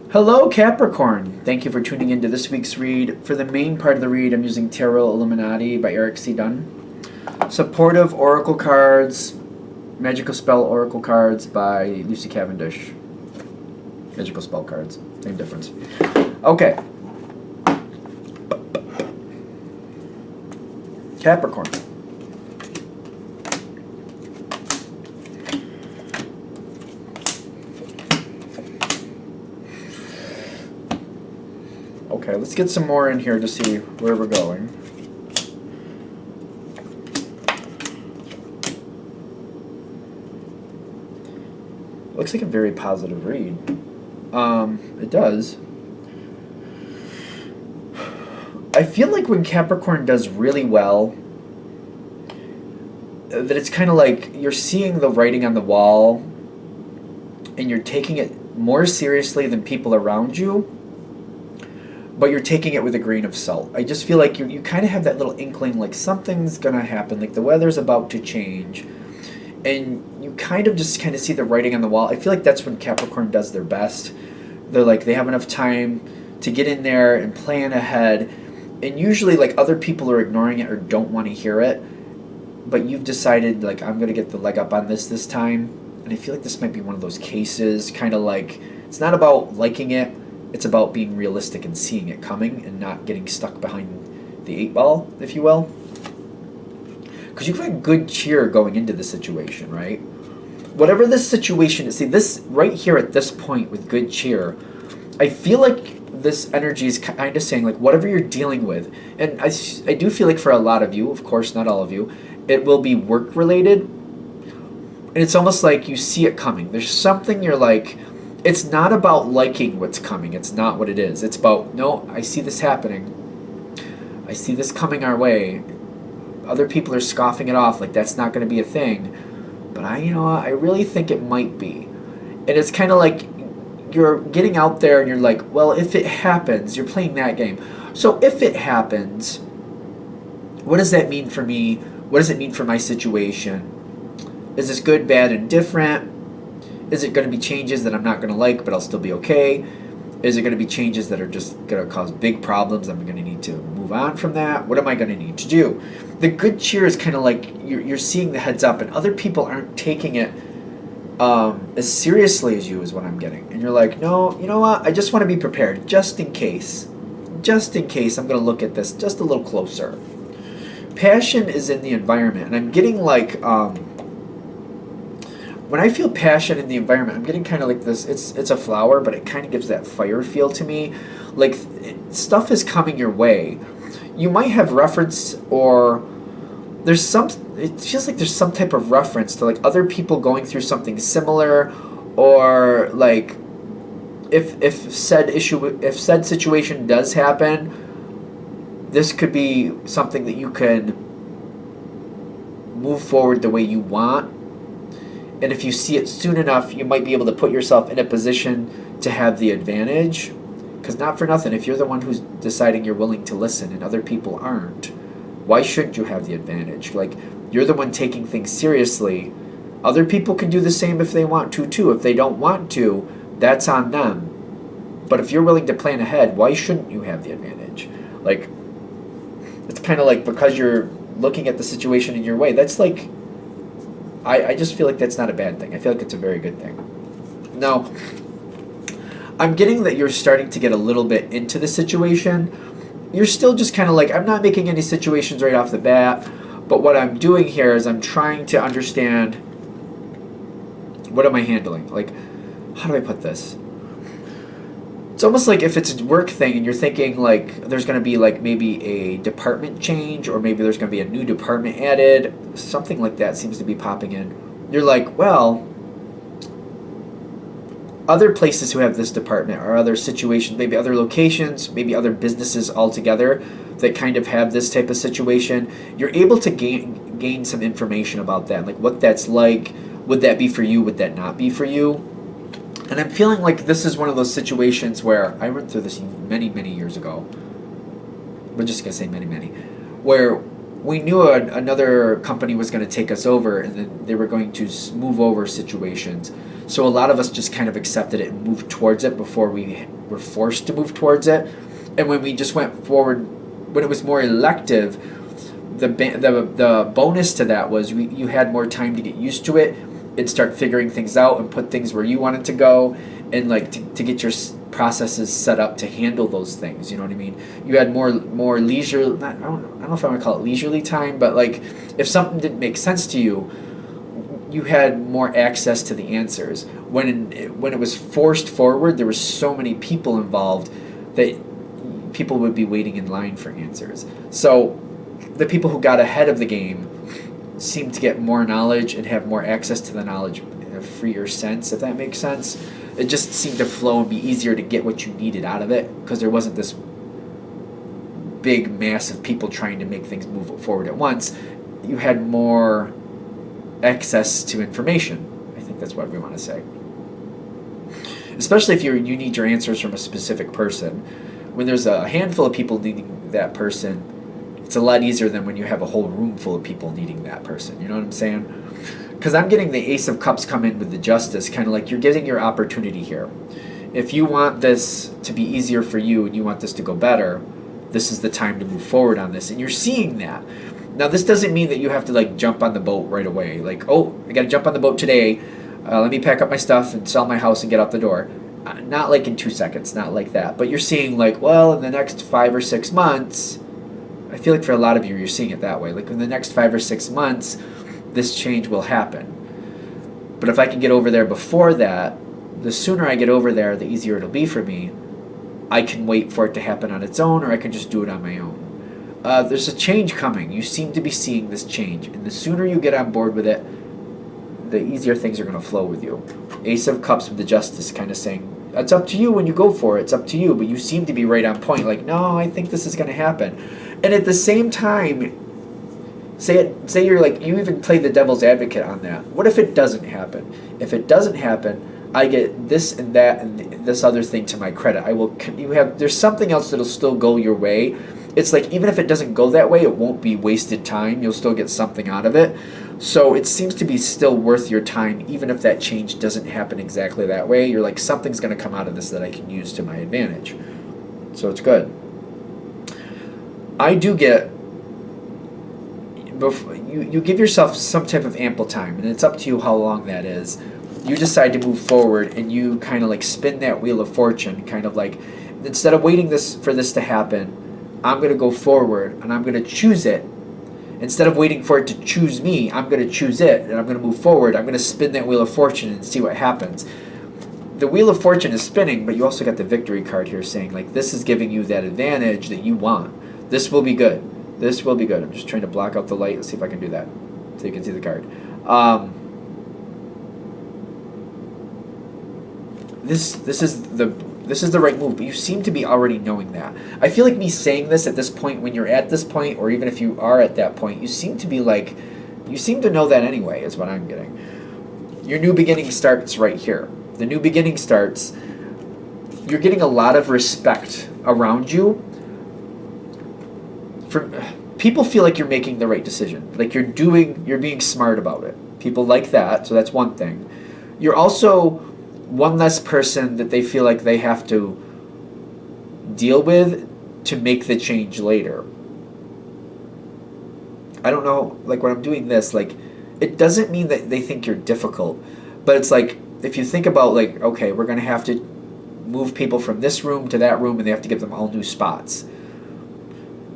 Hello, Capricorn. Thank you for tuning into this week's read. For the main part of the read, I'm using Tarot Illuminati by Eric C. Dunn. Supportive Oracle cards, Magical Spell Oracle cards by Lucy Cavendish. Magical Spell cards, same difference. Okay. Capricorn. Okay, let's get some more in here to see where we're going. Looks like a very positive read. It does. I feel like when Capricorn does really well, that it's kind of like you're seeing the writing on the wall and you're taking it more seriously than people around you, but you're taking it with a grain of salt. I just feel like you kind of have that little inkling like something's going to happen, like the weather's about to change. And you kind of see the writing on the wall. I feel like that's when Capricorn does their best. They have enough time to get in there and plan ahead. And usually like other people are ignoring it or don't want to hear it. But you've decided like I'm going to get the leg up on this time. And I feel like this might be one of those cases, kind of like it's not about liking it. It's about being realistic and seeing it coming and not getting stuck behind the 8 ball, if you will. Because you've got good cheer going into the situation, right? Whatever this situation is, see this right here at this point with good cheer, I feel like this energy is kind of saying like whatever you're dealing with, and I do feel like for a lot of you, of course not all of you, it will be work related, and it's almost like you see it coming. There's something you're like, it's not about liking what's coming. It's not what it is. It's about, no, I see this happening. I see this coming our way. Other people are scoffing it off like that's not going to be a thing. But I really think it might be. And it's kind of like you're getting out there and you're like, well, if it happens, you're playing that game. So if it happens, what does that mean for me? What does it mean for my situation? Is this good, bad, and different? Is it going to be changes that I'm not going to like, but I'll still be okay? Is it going to be changes that are just going to cause big problems? I'm going to need to move on from that. What am I going to need to do? The good cheer is kind of like you're seeing the heads up, and other people aren't taking it as seriously as you is what I'm getting. And you're like, no, you know what? I just want to be prepared just in case. Just in case I'm going to look at this just a little closer. Passion is in the environment, and I'm getting like... when I feel passion in the environment, I'm getting kind of like this, it's a flower, but it kind of gives that fire feel to me. Like, stuff is coming your way. You might have reference, or it feels like there's some type of reference to, like, other people going through something similar, or, like, if said situation does happen, this could be something that you can move forward the way you want. And if you see it soon enough, you might be able to put yourself in a position to have the advantage. Because not for nothing, if you're the one who's deciding you're willing to listen and other people aren't, why shouldn't you have the advantage? Like, you're the one taking things seriously. Other people can do the same if they want to, too. If they don't want to, that's on them. But if you're willing to plan ahead, why shouldn't you have the advantage? Like, it's kind of like because you're looking at the situation in your way, that's like... I just feel like that's not a bad thing. I feel like it's a very good thing. Now, I'm getting that you're starting to get a little bit into the situation. You're still just kind of like, I'm not making any situations right off the bat, but what I'm doing here is I'm trying to understand, what am I handling? Like, how do I put this? It's almost like if it's a work thing and you're thinking like there's going to be like maybe a department change, or maybe there's going to be a new department added, something like that seems to be popping in. You're like, well, other places who have this department or other situations, maybe other locations, maybe other businesses altogether that kind of have this type of situation, you're able to gain some information about that, like what that's like. Would that be for you? Would that not be for you? And I'm feeling like this is one of those situations where I went through this many, many years ago. We're just going to say many, many. Where we knew another company was going to take us over, and then they were going to move over situations. So a lot of us just kind of accepted it and moved towards it before we were forced to move towards it. And when we just went forward, when it was more elective, the bonus to that was you had more time to get used to it and start figuring things out and put things where you wanted to go, and like to get your processes set up to handle those things. You know what I mean? You had more leisure. I don't know if I want to call it leisurely time, but like if something didn't make sense to you, you had more access to the answers. When it was forced forward, there were so many people involved that people would be waiting in line for answers. So the people who got ahead of the game seemed to get more knowledge and have more access to the knowledge in a freer sense, if that makes sense. It just seemed to flow and be easier to get what you needed out of it because there wasn't this big mass of people trying to make things move forward at once. You had more access to information. I think that's what we want to say. Especially if you need your answers from a specific person. When there's a handful of people needing that person, it's a lot easier than when you have a whole room full of people needing that person. You know what I'm saying? Because I'm getting the Ace of Cups come in with the Justice, kind of like you're getting your opportunity here. If you want this to be easier for you and you want this to go better, this is the time to move forward on this. And you're seeing that. Now, this doesn't mean that you have to like jump on the boat right away. Like, oh, I got to jump on the boat today. Let me pack up my stuff and sell my house and get out the door. Not like in 2 seconds, not like that. But you're seeing like, well, in the next 5 or 6 months, I feel like for a lot of you, you're seeing it that way. Like in the next 5 or 6 months, this change will happen. But if I can get over there before that, the sooner I get over there, the easier it'll be for me. I can wait for it to happen on its own, or I can just do it on my own. There's a change coming. You seem to be seeing this change. And the sooner you get on board with it, the easier things are going to flow with you. Ace of Cups with the Justice kind of saying, it's up to you when you go for it. It's up to you. But you seem to be right on point. Like, no, I think this is going to happen. And at the same time, say you're like, you even play the devil's advocate on that. What if it doesn't happen? If it doesn't happen, I get this and that and this other thing to my credit. There's something else that'll still go your way. It's like, even if it doesn't go that way, it won't be wasted time. You'll still get something out of it. So it seems to be still worth your time, even if that change doesn't happen exactly that way. You're like, something's going to come out of this that I can use to my advantage. So it's good. I do get, you give yourself some type of ample time, and it's up to you how long that is. You decide to move forward, and you kind of like spin that wheel of fortune, kind of like, instead of waiting for this to happen, I'm going to go forward, and I'm going to choose it. Instead of waiting for it to choose me, I'm going to choose it, and I'm going to move forward. I'm going to spin that wheel of fortune and see what happens. The wheel of fortune is spinning, but you also got the victory card here saying, like, this is giving you that advantage that you want. This will be good. This will be good. I'm just trying to block out the light. Let's see if I can do that so you can see the card. This is the right move, but you seem to be already knowing that. I feel like me saying this at this point, when you're at this point, or even if you are at that point, you seem to know that anyway, is what I'm getting. Your new beginning starts right here. The new beginning starts, you're getting a lot of respect around you. People feel like you're making the right decision. Like you're being smart about it. People like that, so that's one thing. You're also one less person that they feel like they have to deal with to make the change later. I don't know, like when I'm doing this, like it doesn't mean that they think you're difficult, but it's like if you think about like, okay, we're going to have to move people from this room to that room and they have to give them all new spots.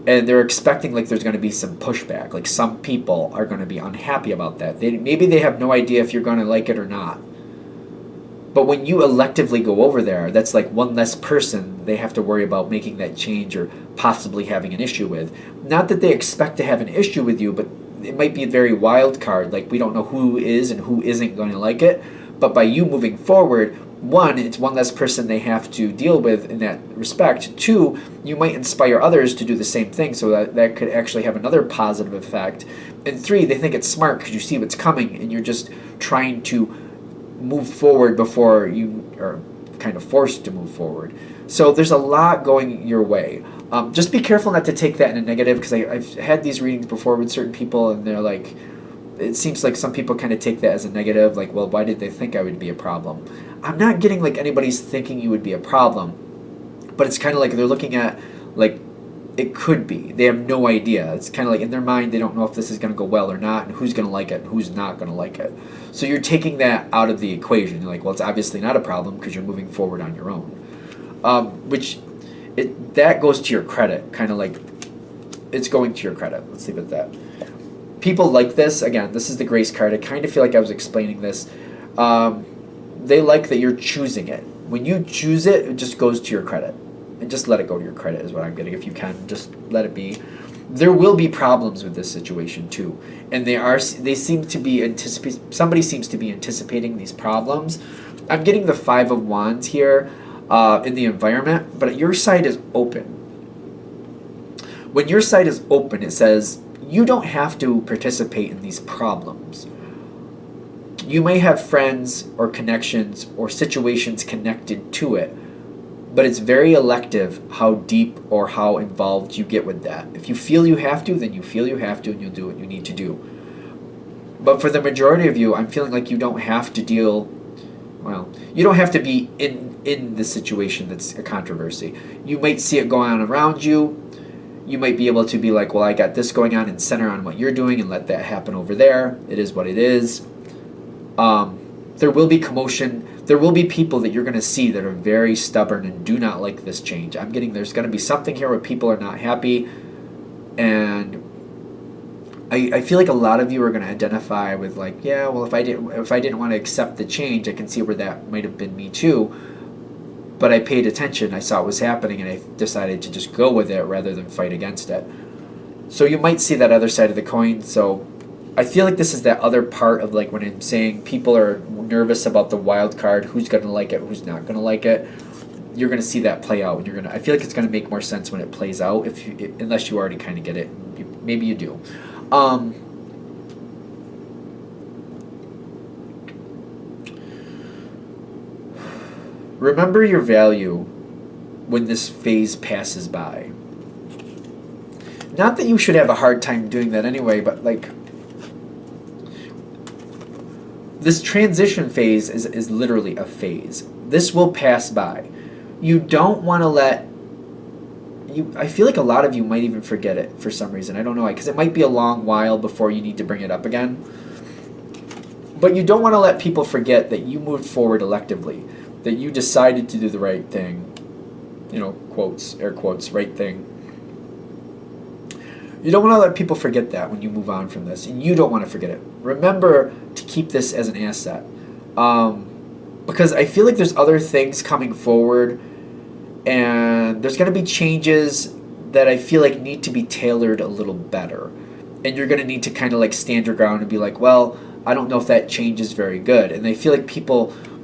And they're expecting like there's going to be some pushback. Like some people are going to be unhappy about that. Maybe they have no idea if you're going to like it or not. But when you electively go over there, that's like one less person they have to worry about making that change or possibly having an issue with. Not that they expect to have an issue with you, but it might be a very wild card. Like we don't know who is and who isn't going to like it. But by you moving forward, one, it's one less person they have to deal with in that respect. Two, you might inspire others to do the same thing, so that could actually have another positive effect. And three, they think it's smart because you see what's coming and you're just trying to move forward before you are kind of forced to move forward. So there's a lot going your way. Just be careful not to take that in a negative, because I've had these readings before with certain people and they're like, it seems like some people kind of take that as a negative, like, well, why did they think I would be a problem? I'm not getting like anybody's thinking you would be a problem, but it's kind of like they're looking at, like, it could be. They have no idea. It's kind of like in their mind, they don't know if this is going to go well or not, and who's going to like it and who's not going to like it. So you're taking that out of the equation. You're like, well, it's obviously not a problem because you're moving forward on your own. That goes to your credit, kind of like it's going to your credit. Let's leave it at that. People like this. Again, this is the grace card. I kind of feel like I was explaining this. They like that you're choosing it. When you choose it, it just goes to your credit. And just let it go to your credit is what I'm getting. If you can, just let it be. There will be problems with this situation too, and they seem to be somebody seems to be anticipating these problems. I'm getting the 5 of Wands here in the environment, but your side is open. When your side is open, it says you don't have to participate in these problems. You may have friends or connections or situations connected to it, but it's very elective how deep or how involved you get with that. If you feel you have to, then you feel you have to, and you'll do what you need to do. But for the majority of you, I'm feeling like you don't have to you don't have to be in the situation that's a controversy. You might see it going on around you. You might be able to be like, well, I got this going on, and center on what you're doing and let that happen over there. It is what it is. There will be commotion. There will be people that you're going to see that are very stubborn and do not like this change. I'm getting there's going to be something here where people are not happy, and I feel like a lot of you are going to identify with like, yeah, well, if I didn't want to accept the change, I can see where that might have been me too. But I paid attention. I saw what was happening, and I decided to just go with it rather than fight against it. So you might see that other side of the coin. So I feel like this is that other part of like when I'm saying people are nervous about the wild card, who's going to like it, who's not going to like it. You're going to see that play out, and I feel like it's going to make more sense when it plays out, unless you already kind of get it. Maybe you do. Remember your value when this phase passes by. Not that you should have a hard time doing that anyway, but like this transition phase is literally a phase. This will pass by. You don't want to I feel like a lot of you might even forget it for some reason. I don't know why, because it might be a long while before you need to bring it up again. But you don't want to let people forget that you moved forward electively, that you decided to do the right thing. Quotes, air quotes, right thing. You don't want to let people forget that when you move on from this, and you don't want to forget it. Remember to keep this as an asset. Because I feel like there's other things coming forward, and there's going to be changes that I feel like need to be tailored a little better. And you're going to need to kind of like stand your ground and be like, well, I don't know if that change is very good. And I feel like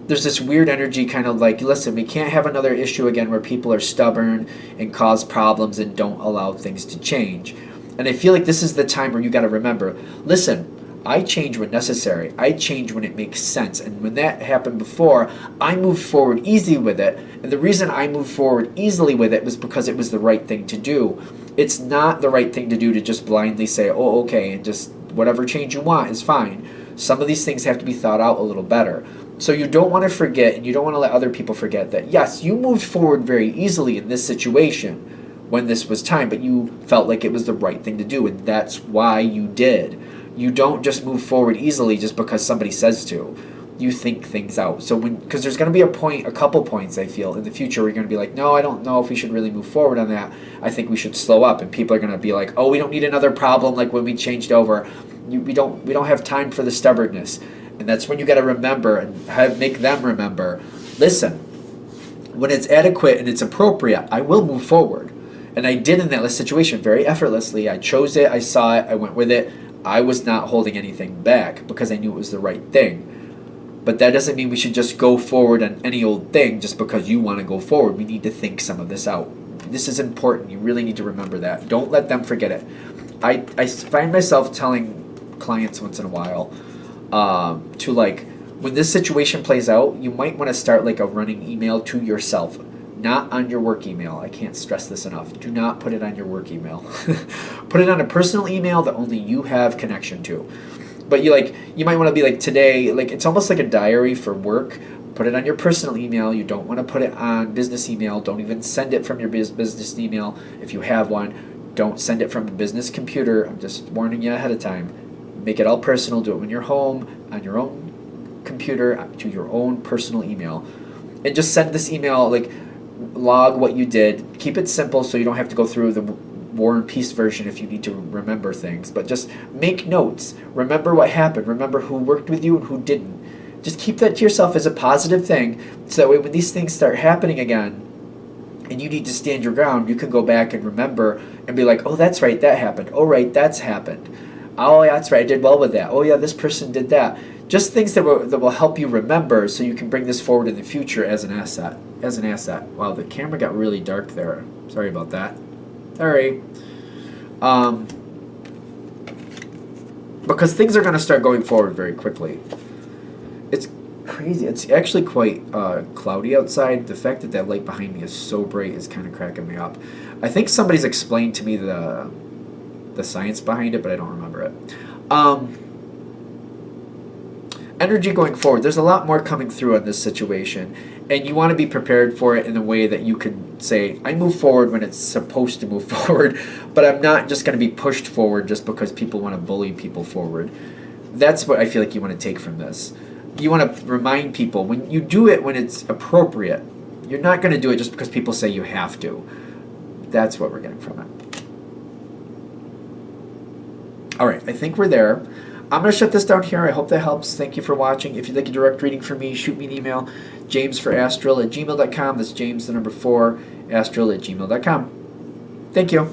there's this weird energy kind of like, listen, we can't have another issue again where people are stubborn and cause problems and don't allow things to change. And I feel like this is the time where you got to remember, listen, I change when necessary. I change when it makes sense. And when that happened before, I moved forward easy with it. And the reason I moved forward easily with it was because it was the right thing to do. It's not the right thing to do to just blindly say, oh, okay, and just whatever change you want is fine. Some of these things have to be thought out a little better. So you don't want to forget, and you don't want to let other people forget that, yes, you moved forward very easily in this situation when this was time, but you felt like it was the right thing to do, and that's why you did. You don't just move forward easily just because somebody says to. You think things out. So because there's going to be a couple points, I feel, in the future where you're going to be like, no, I don't know if we should really move forward on that. I think we should slow up. And people are going to be like, oh, we don't need another problem like when we changed over. We don't have time for the stubbornness. And that's when you got to remember and make them remember, listen, when it's adequate and it's appropriate, I will move forward. And I did in that situation very effortlessly. I chose it. I saw it. I went with it. I was not holding anything back because I knew it was the right thing. But that doesn't mean we should just go forward on any old thing just because you want to go forward. We need to think some of this out. This is important. You really need to remember that. Don't let them forget it. I find myself telling clients once in a while to like, when this situation plays out, you might want to start like a running email to yourself. Not on your work email. I can't stress this enough. Do not put it on your work email. Put it on a personal email that only you have connection to. But you might want to be like today, like it's almost like a diary for work. Put it on your personal email. You don't want to put it on business email. Don't even send it from your business email if you have one. Don't send it from a business computer. I'm just warning you ahead of time. Make it all personal. Do it when you're home, on your own computer, to your own personal email. And just send this email, like log what you did. Keep it simple so you don't have to go through the War and Peace version if you need to remember things. But just make notes. Remember what happened. Remember who worked with you and who didn't. Just keep that to yourself as a positive thing, so that way when these things start happening again and you need to stand your ground, you can go back and remember and be like, oh, that's right, that happened. Oh, right, that's happened. Oh, yeah, that's right, I did well with that. Oh, yeah, this person did that. Just things that will help you remember so you can bring this forward in the future as an asset. Wow, the camera got really dark there. Sorry about that. Sorry. Because things are going to start going forward very quickly. It's crazy. It's actually quite cloudy outside. The fact that that light behind me is so bright is kind of cracking me up. I think somebody's explained to me the science behind it, but I don't remember it. Energy going forward. There's a lot more coming through on this situation, and you want to be prepared for it in a way that you can say, I move forward when it's supposed to move forward, but I'm not just going to be pushed forward just because people want to bully people forward. That's what I feel like you want to take from this. You want to remind people, when you do it when it's appropriate, you're not going to do it just because people say you have to. That's what we're getting from it. All right, I think we're there. I'm going to shut this down here. I hope that helps. Thank you for watching. If you'd like a direct reading from me, shoot me an email, jamesforastral@gmail.com. That's James, the number 4, astral@gmail.com. Thank you.